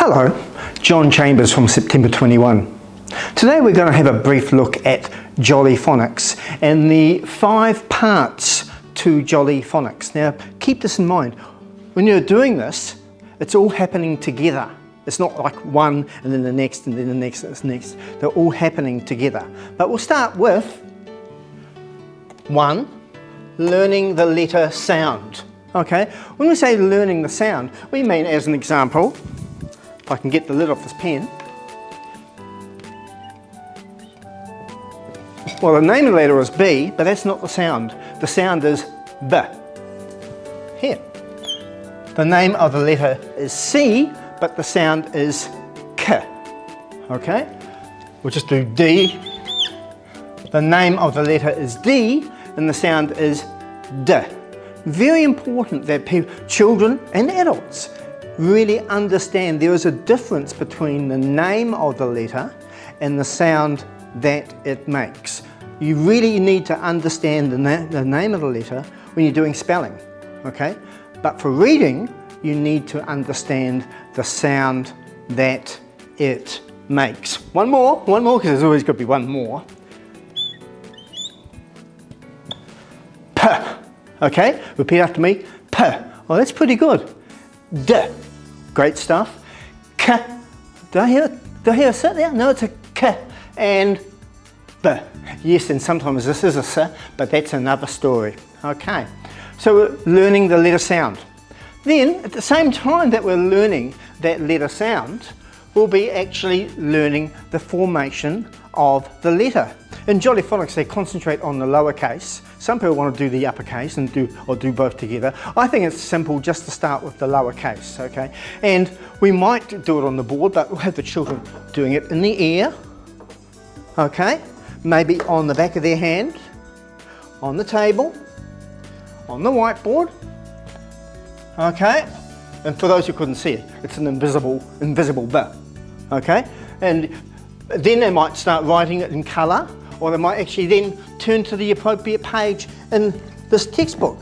Hello, John Chambers from September 21. Today we're going to have a brief look at Jolly Phonics and the 5 parts to Jolly Phonics. Now keep this in mind, when you're doing this, it's all happening together. It's not like one and then the next and then the next and the next. They're all happening together. But we'll start with 1, learning the letter sound. Okay, when we say learning the sound, we mean, as an example, if I can get the lid off this pen. Well, the name of the letter is B, but that's not the sound. The sound is B. Here. The name of the letter is C, but the sound is K. Okay? We'll just do D. The name of the letter is D, and the sound is D. Very important that children and adults really understand there is a difference between the name of the letter and the sound that it makes. You really need to understand the name of the letter when you're doing spelling, okay? But for reading, you need to understand the sound that it makes. One more, because there's always got to be one more. P, okay? Repeat after me, P. Oh, that's pretty good. D. Great stuff. K. Do I hear a S there? No, it's a K. And B. Yes, and sometimes this is a S, but that's another story. Okay. So we're learning the letter sound. Then, at the same time that we're learning that letter sound, we'll be actually learning the formation of the letter. In Jolly Phonics, they concentrate on the lowercase. Some people want to do the uppercase and do both together. I think it's simple just to start with the lowercase, okay? And we might do it on the board, but we'll have the children doing it in the air, okay? Maybe on the back of their hand, on the table, on the whiteboard, okay? And for those who couldn't see it, it's an invisible B, okay? And then they might start writing it in colour, or they might actually then turn to the appropriate page in this textbook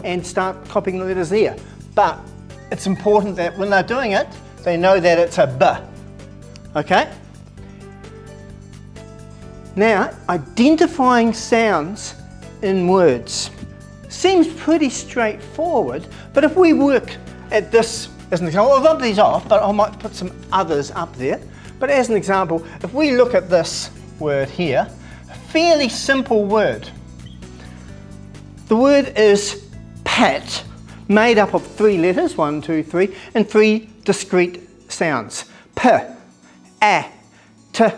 and start copying the letters there. But it's important that when they're doing it, they know that it's a B, okay? Now, identifying sounds in words seems pretty straightforward, but if we work at this as an example, I'll rub these off, but I might put some others up there. But as an example, if we look at this word here, a fairly simple word. The word is pat, made up of 3 letters, 1, 2, 3, and 3 discrete sounds. P, A, T,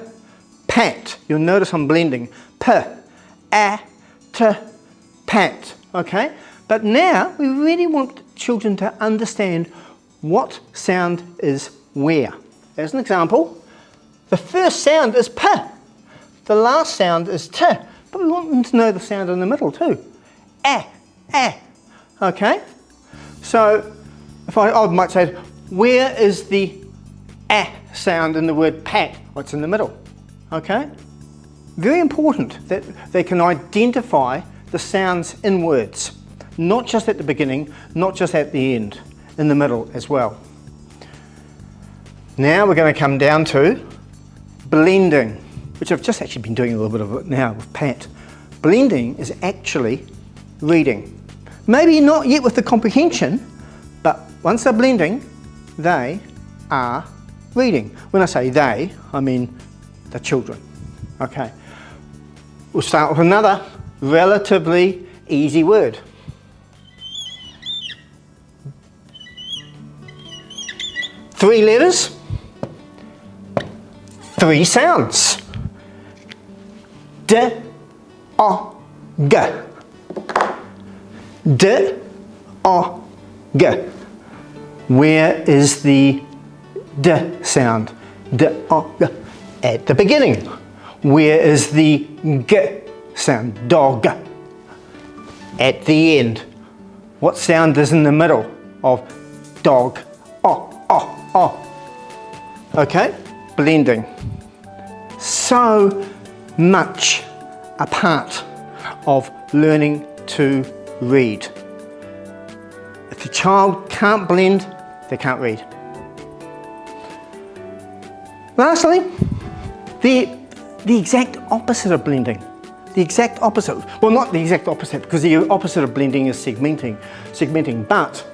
pat. You'll notice I'm blending. P, A, T, pat. Okay? But now we really want children to understand what sound is where. As an example, the first sound is P. The last sound is T. But we want them to know the sound in the middle too. A. Okay? So if I might say, where is the A sound in the word pat? What's in the middle? Okay? Very important that they can identify the sounds in words. Not just at the beginning, not just at the end, in the middle as well. Now we're going to come down to blending, which I've just actually been doing a little bit of it now with Pat. Blending is actually reading. Maybe not yet with the comprehension, but once they're blending, they are reading. When I say they, I mean the children. Okay. We'll start with another relatively easy word. Three letters, 3 sounds. D, O, G. D, O, G. Where is the D sound? D, O, G. At the beginning. Where is the G sound? Dog. At the end. What sound is in the middle of dog? O. Okay, blending. So much a part of learning to read. If your child can't blend, they can't read. Lastly, the exact opposite of blending. The exact opposite. Well, not the exact opposite, because the opposite of blending is segmenting. But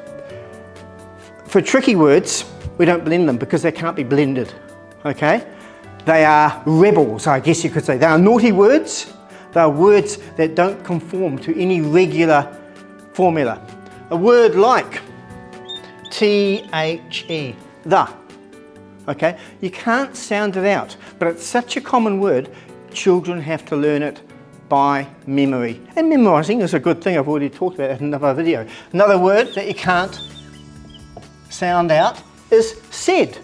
for tricky words, we don't blend them because they can't be blended. Okay? They are rebels, I guess you could say. They are naughty words. They are words that don't conform to any regular formula. A word like T-H-E, the. Okay? You can't sound it out, but it's such a common word, children have to learn it by memory. And memorising is a good thing. I've already talked about it in another video. Another word that you can't sound out is said.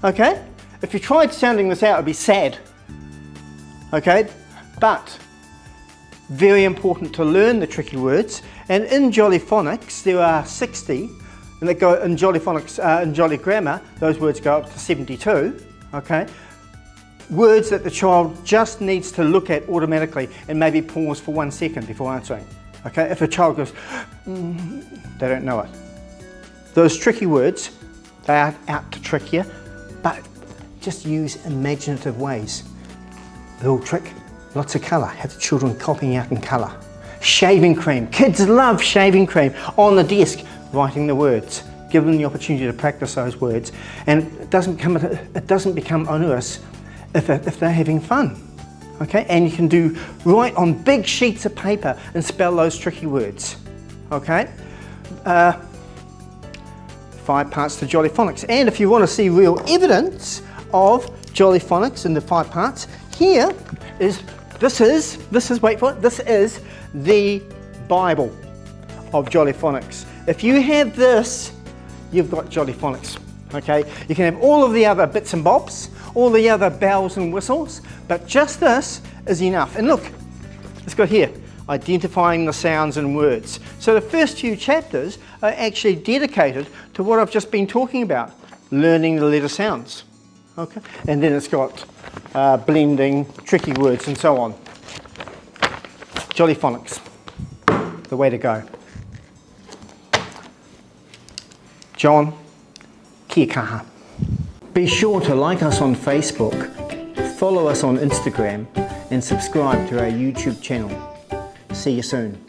Okay? If you tried sounding this out, it would be sad. Okay? But very important to learn the tricky words. And in Jolly Phonics, there are 60. And they go in Jolly Phonics, in Jolly Grammar, those words go up to 72. Okay? Words that the child just needs to look at automatically and maybe pause for 1 second before answering. Okay? If a child goes, they don't know it. Those tricky words, they aren't out to trick you, but just use imaginative ways. Little trick, lots of colour. Have the children copying out in colour. Shaving cream. Kids love shaving cream on the desk, writing the words. Give them the opportunity to practice those words. And it doesn't become onerous if they're having fun. Okay? And you can write on big sheets of paper and spell those tricky words. Okay? 5 parts to Jolly Phonics. And if you want to see real evidence of Jolly Phonics in the 5 parts, here is, this is, wait for it, this is the Bible of Jolly Phonics. If you have this, you've got Jolly Phonics. Okay? You can have all of the other bits and bobs, all the other bells and whistles, but just this is enough. And look, it's got here, identifying the sounds and words. So the first few chapters are actually dedicated to what I've just been talking about, learning the letter sounds. Okay? And then it's got blending, tricky words and so on. Jolly Phonics, the way to go. John, kia kaha. Be sure to like us on Facebook, follow us on Instagram and subscribe to our YouTube channel. See you soon.